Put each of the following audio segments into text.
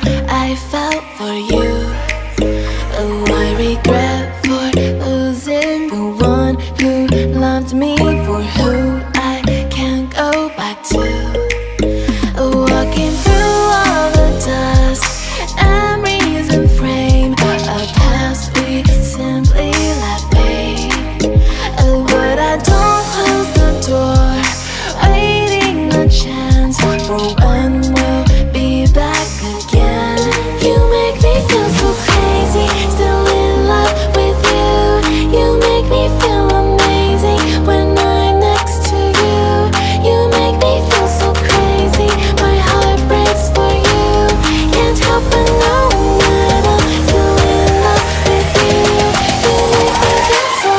I felt for you. Oh, I regret for losing the one who loved me, for who I can't go back to. Walking through all the dust, memories and frame, a past we simply let fade. But I don't close the door, waiting a chance for when we'll be back again. You make me feel so crazy, still in love with you. You make me feel amazing when I'm next to you. You make me feel so crazy, my heart breaks for you. Can't help but know that I'm still in love with you. You make me feel so.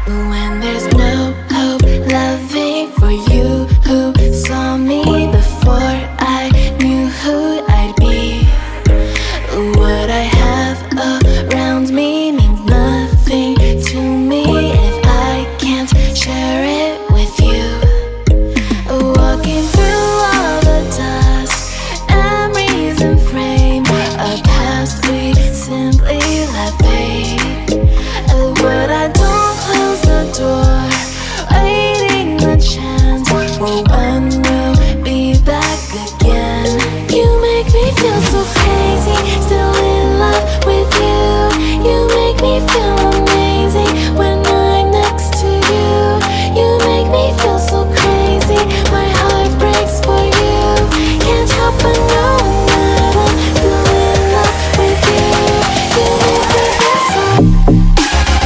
When there's no hope, loving for you who saw me before I knew who I'd be. What I have around me means nothing to me if I can't share it with you. Walking through all the dust, memories and frame, a past we simply let fade. But I don't close the door, waiting the chance for when we're